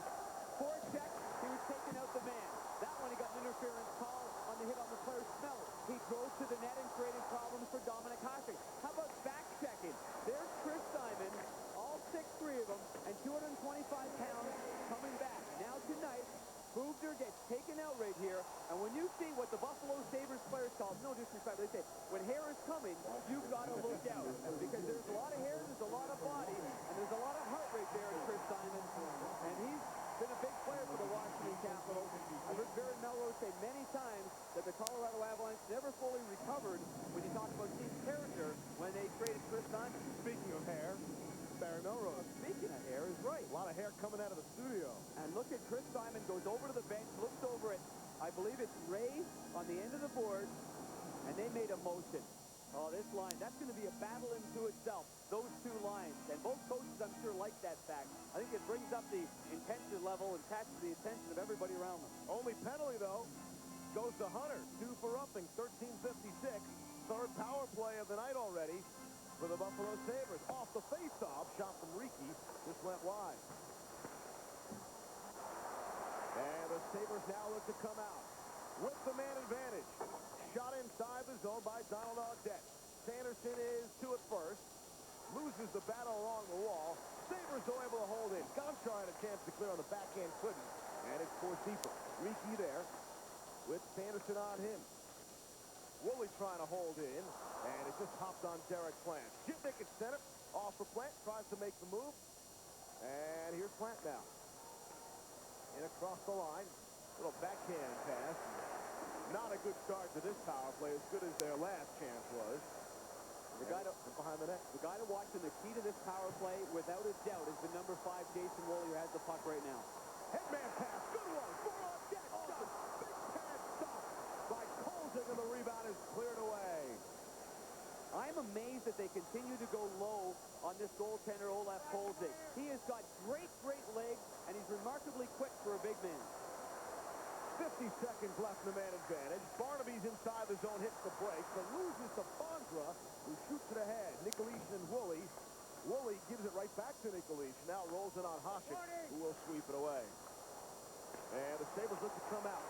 [SPEAKER 2] Forecheck, he was taking out the man. That one, he got an interference call on the hit on the player's smell. He drove to the net and created problems for Dominic Hasek. How about back-checking? There's Chris Simon, all 6'3" of them, and 225 pounds coming back. Now tonight, Bugner gets taken out right here, and when you see what the Buffalo Sabres players call, no disrespect, they say, when hair is coming, you've got to look out, because there's a lot of hair, there's a lot of body, and there's a lot of heart right there in Chris Simon, and he's been a big player for the Washington Capitals. I've heard Barry Melrose say many times that the Colorado Avalanche never fully recovered when you talk about team character when they traded Chris Simon.
[SPEAKER 1] Speaking of hair, Barry Melrose.
[SPEAKER 2] Speaking of hair is right.
[SPEAKER 1] A lot of hair coming out of the studio.
[SPEAKER 2] And look at Chris Simon goes over to the bench, looks over it. I believe it's Ray on the end of the board, and they made a motion. Oh, this line, that's going to be a battle into itself, those two lines. And both coaches, I'm sure, like that fact. I think it brings up the intensity level and catches the attention of everybody around them.
[SPEAKER 1] Only penalty, though, goes to Hunter. 2 for Upping, 13:56. Third power play of the night already for the Buffalo Sabres. Off the face-off, shot from Riki, just went wide. And the Sabres now look to come out with the man advantage. Shot inside the zone by Donald Audette. Sanderson is to it first. Loses the battle along the wall. Sabres are able to hold in. Gonchar had a chance to clear on the backhand, couldn't. And it's forced deeper. Riki there with Sanderson on him. Woolley trying to hold in, and it just hopped on Derek Plant. Jitnik at center, off for Plant, tries to make the move, and here's Plant now. In across the line, little backhand pass. Not a good start to this power play, as good as their last chance was.
[SPEAKER 2] The guy behind the net. The guy to watch in the key to this power play, without a doubt, is the number 5, Jason Woolley, who has the puck right now.
[SPEAKER 1] Headman pass, good one, 4 on deck, shot, big pad stop by Kolzig, and the rebound is cleared away.
[SPEAKER 2] I'm amazed that they continue to go low on this goaltender, Olaf Kolzig. He has got great legs, and he's remarkably quick for a big man.
[SPEAKER 1] 50 seconds left in the man advantage. Barnaby's inside the zone, hits the brakes, but loses to Bondra, who shoots it ahead. Nicolishin and Woolley. Woolley gives it right back to Nicolishin. Now rolls it on Hasek, who will sweep it away. And the Sabres look to come out.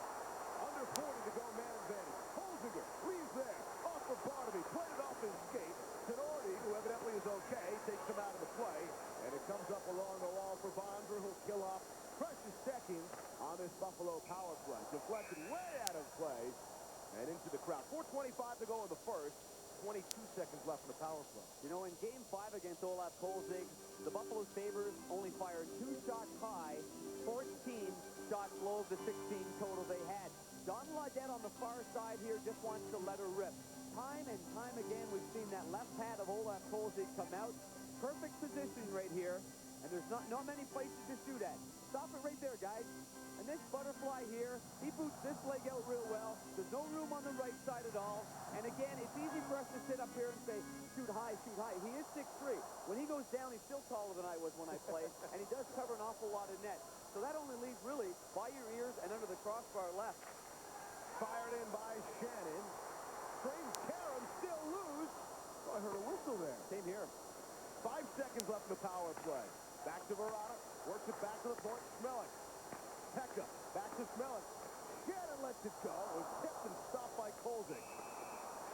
[SPEAKER 1] Under 40 to go, man advantage. Holzinger leaves there. Off of Barnaby. Played it off his skate. Tenorti, who evidently is okay, takes him out of the play. And it comes up along the wall for Bondra, who'll kill off precious seconds on this Buffalo power play. Deflected way out of play. and into the crowd. 4:25 to go in the first. 22 seconds left in the power play.
[SPEAKER 2] You know, in Game 5 against Olaf Kolzig, the Buffalo Sabres only fired 2 shots high, 14 shots low of the 16 total they had. Don Laudette on the far side here just wants to let her rip. Time and time again, we've seen that left pad of Olaf Kolzig come out. Perfect position right here, and there's not many places to shoot at. Stop it right there, guys. And this butterfly here, he boots this leg out real well. There's no room on the right side at all. And again, it's easy for us to sit up here and say, shoot high, shoot high. He is 6'3". When he goes down, he's still taller than I was when I played, and he does cover an awful lot of net. So that only leaves really by your ears and under the crossbar left.
[SPEAKER 1] Fired in by Shannon. Trains Karam, still loose. Oh, I heard a whistle there.
[SPEAKER 2] Same here.
[SPEAKER 1] 5 seconds left in the power play. Back to Verada. Works it back to the point. Smellick. Pekka. Back to Smellick. Shannon lets it go. It was tipped and stopped by Kolzig.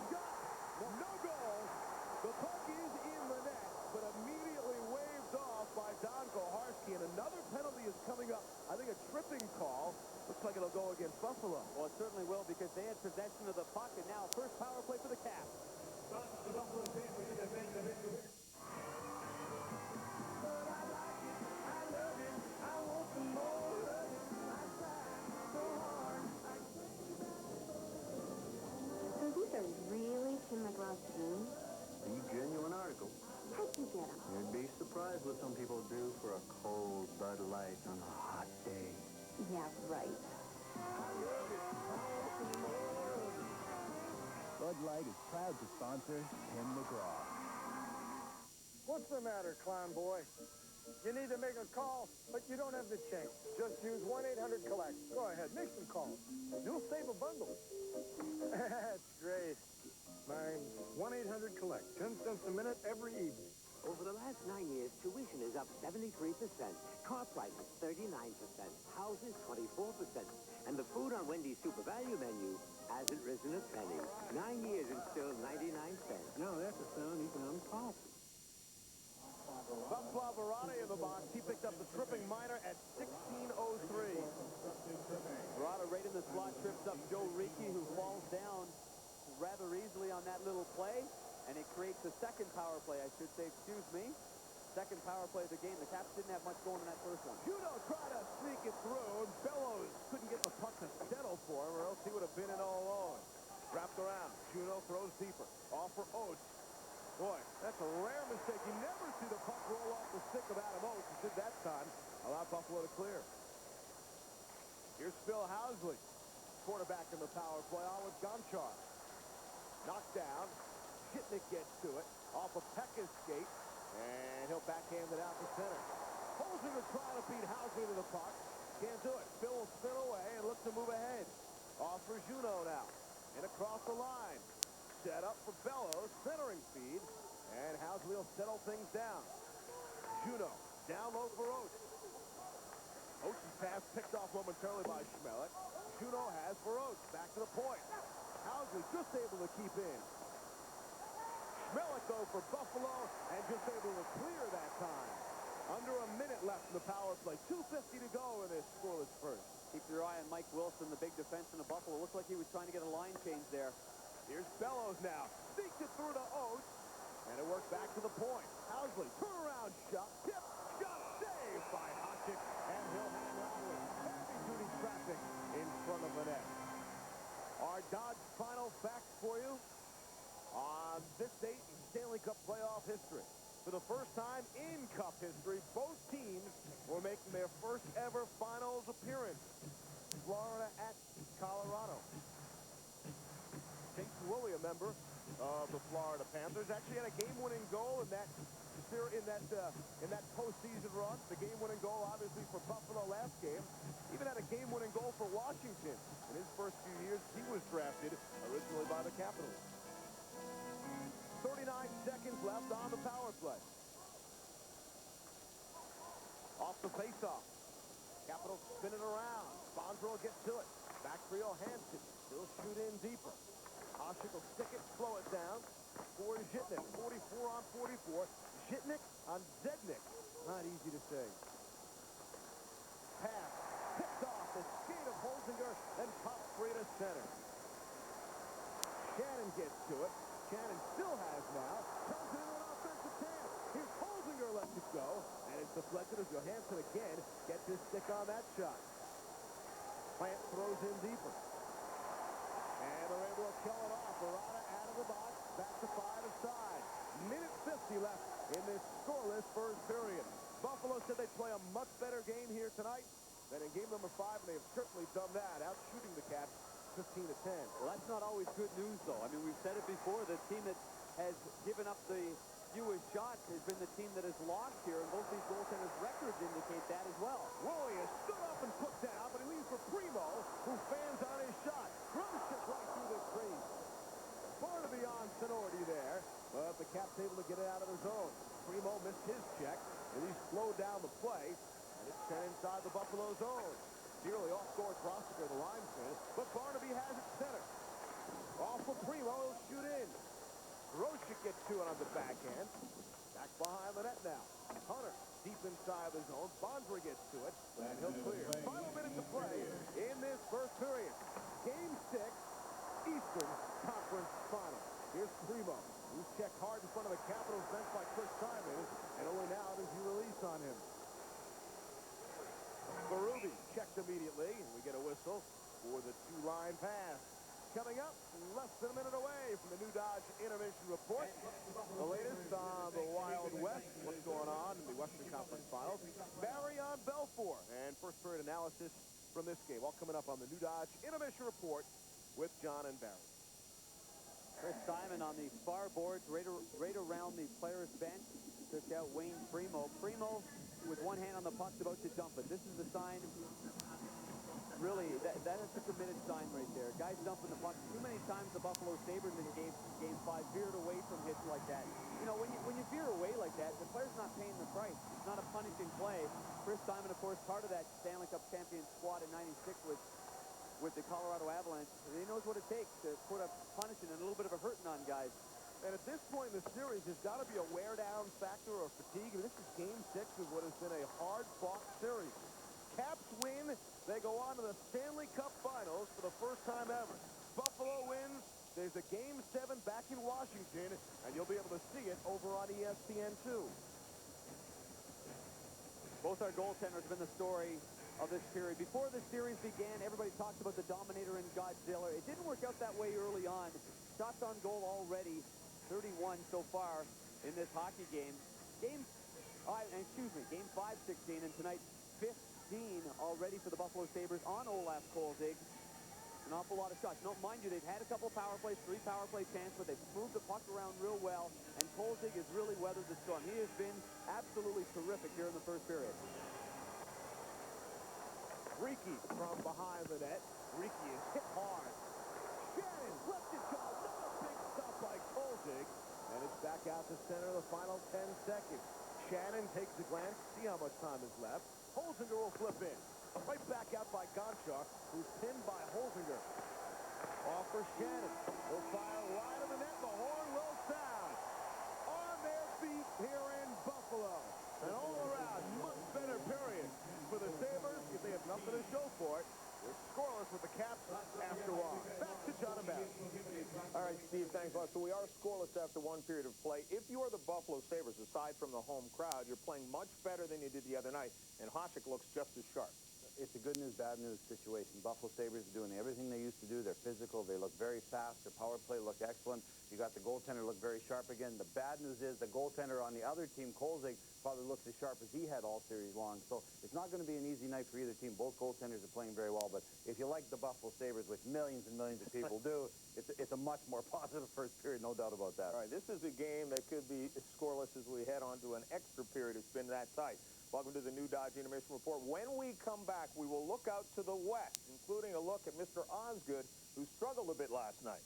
[SPEAKER 1] Shot. No goal. The puck is in the net, but immediately waved off by Don Koharski. And another penalty is coming up. I think a tripping call. Looks like it'll go against Buffalo.
[SPEAKER 2] Well, it certainly will, because they had possession of the puck, and now first power play for the Caps.
[SPEAKER 17] So these are really Tim McGraw's jeans?
[SPEAKER 11] A genuine article.
[SPEAKER 17] How'd you get them?
[SPEAKER 11] You'd be surprised what some people do for a cold Bud Light on a hot day.
[SPEAKER 17] Yeah, right.
[SPEAKER 18] Bud Light is proud to sponsor Tim McGraw.
[SPEAKER 16] What's the matter, clown boy? You need to make a call, but you don't have the change. Just use 1-800-COLLECT. Go ahead, make some calls. You'll save a bundle. That's great. Mine's 1-800-COLLECT. 10 cents a minute every evening.
[SPEAKER 19] Over the last 9 years, tuition is up 73%, car prices 39%, houses 24%, and the food on Wendy's Super Value menu hasn't risen a penny. 9 years and still 99 cents.
[SPEAKER 11] No, that's a sound economic policy.
[SPEAKER 1] Buffalo Verada in the box. He picked up the tripping minor at 16:03.
[SPEAKER 2] Verada right in the slot trips up Joe Ricci, who falls down rather easily on that little play, and it creates a second power play, I should say. Excuse me. Second power play of the game. The Caps didn't have much going in that first one.
[SPEAKER 1] Judo tried to sneak it through, and Bellows couldn't get the puck to settle for him, or else he would have been in all alone. Wrapped around. Judo throws deeper. Off for Oates. Boy, that's a rare mistake. You never see the puck roll off the stick of Adam Oates. He did that time. Allowed Buffalo to clear. Here's Phil Housley, quarterback in the power play, on with Gonchar. Knocked down. Shitnik gets to it. Off of Pekka's skate. And he'll backhand it out to center. Holzinger trying to beat Housley to the puck. Can't do it. Phil will spin away and look to move ahead. Off for Juno now. And across the line. Set up for Bellows. Centering feed. And Housley will settle things down. Juno down low for Oates. Oates' pass picked off momentarily by Schmellick. Juno has for Oates. Back to the point. Housley just able to keep in. Schmellick, though, for Buffalo, and just able to clear that time. Under a minute left in the power play. 2:50 to go in this scoreless first.
[SPEAKER 2] Keep your eye on Mike Wilson, the big defenseman of Buffalo. Looked like he was trying to get a line change there.
[SPEAKER 1] Here's Bellows now. Sneaks it through to Oates. And it worked back to the point. Housley, turnaround shot. Tip, shot, saved by Hasek. And he'll hang on with heavy-duty traffic in front of the net. Our Dodge final facts for you on this date in Stanley Cup playoff history. For the first time in Cup history, both teams were making their first ever finals appearance. Florida at Colorado. Jason Woolley, a member of the Florida Panthers, actually had a game-winning goal in that postseason run. The game-winning goal, obviously, for Buffalo last game. Even had a game-winning goal for Washington in his first few years. He was drafted originally by the Capitals. 39 seconds left on the power play. Off the face-off. Capitals spinning around. Bondrel gets to it. Back for Johansson. He'll shoot in deeper. Hasek will stick it, slow it down. For Zhitnik. 44 on 44. Zhitnik on Zednik. Not easy to say. Pass. Picked off the skate of Holzinger and popped free to center. to it. Shannon still has now. Turns it into an offensive chance. Here's Holzinger lets it go. And it's deflected as Johansson again gets his stick on that shot. Plant throws in deeper. And they're able to kill it off. Verada out of the box. Back to 5 aside. Minute 50 left in this scoreless first period. Buffalo said they'd play a much better game here tonight than in game number 5, and they have certainly done that, out shooting the Caps 15-10.
[SPEAKER 2] Well, that's not always good news, though. I mean, we've said it before. The team that has given up the fewest shots has been the team that has lost here, and both these goaltenders' records indicate that as well.
[SPEAKER 1] Woolley has stood up and put down, but he leaves for Primo, who fans on his shot. Drums it right through the crease. Barnaby on Sonority there, but the Caps able to get it out of his own. Primo missed his check, and he slowed down the play, and it's sent inside the Buffalo zone. Nearly off-course Rossiger, the linesman, but Barnaby has it center. Off for Primo, he'll shoot in. Grosek gets to it on the backhand. Back behind the net now. Hunter deep inside the zone. Bonsry gets to it, and he'll clear. Final minute to play in this first period. Game 6, Eastern Conference Final. Here's Primo, who's checked hard in front of the Capitals bench by Chris Simon, and only now does he release on him. Berube checked immediately, and we get a whistle for the two-line pass. Coming up, less than a minute away from the New Dodge Intermission Report. The latest on the Wild West, what's going on in the Western Conference Finals. Barry on Belfour, and first period analysis from this game. All coming up on the New Dodge Intermission Report with John and Barry.
[SPEAKER 2] Chris Simon on the far boards, right around the player's bench. Took out Wayne Primo. Primo, with one hand on the puck, about to dump it. This is the sign. Really, that is a committed sign right there. Guys dumping the puck. Too many times the Buffalo Sabres in game 5 veered away from hits like that. You know, when you veer away like that, the player's not paying the price. It's not a punishing play. Chris Simon, of course, part of that Stanley Cup champion squad in '96 with the Colorado Avalanche. He knows what it takes to put a punishing and a little bit of a hurting on guys.
[SPEAKER 1] And at this point in the series, there's got to be a wear-down factor or fatigue. I mean, this is Game 6 of what has been a hard-fought series. Caps win, they go on to the Stanley Cup Finals for the first time ever. Buffalo wins, there's a Game 7 back in Washington, and you'll be able to see it over on ESPN2.
[SPEAKER 2] Both our goaltenders have been the story of this period. Before the series began, everybody talked about the Dominator and Godzilla. It didn't work out that way early on. Shots on goal already, 31 so far in this hockey game. Game 5-16, and tonight 15 already for the Buffalo Sabres on Olaf Kolzig. An awful lot of shots. No, mind you, they've had a couple power plays, 3 power play chances, but they've moved the puck around real well, and Kolzig has really weathered the storm. He has been absolutely terrific here in the first period.
[SPEAKER 1] Ricky from behind the net. Ricky is hit hard. Shannon left it go. Another big stop by Kolzig. And it's back out to center the final 10 seconds. Shannon takes a glance, see how much time is left. Holzinger will flip in. Right back out by Gonchar, who's pinned by Holzinger. Off for Shannon. He'll fire wide of the net. The horn will sound. On their feet here in Buffalo. And all around, much better period for the Sabres. If they have nothing to show for it, they're scoreless with the Caps after all. Back to John and Barry.
[SPEAKER 3] All right, Steve, thanks a lot. So we are scoreless after one period of play. If you are the Buffalo Sabres, aside from the home crowd, you're playing much better than you did the other night, and Hasek looks just as sharp.
[SPEAKER 9] It's a good news, bad news situation. Buffalo Sabres are doing everything they used to do. They're physical. They look very fast. Their power play looked excellent. You got the goaltender look very sharp again. The bad news is the goaltender on the other team, Kolzig, probably looks as sharp as he had all series long. So it's not going to be an easy night for either team. Both goaltenders are playing very well. But if you like the Buffalo Sabres, which millions and millions of people do, it's a much more positive first period, no doubt about that.
[SPEAKER 3] All right, this is a game that could be scoreless as we head on to an extra period. It's been that tight. Welcome to the New Dodge Intermission Report. When we come back, we will look out to the west, including a look at Mr. Osgood, who struggled a bit last night.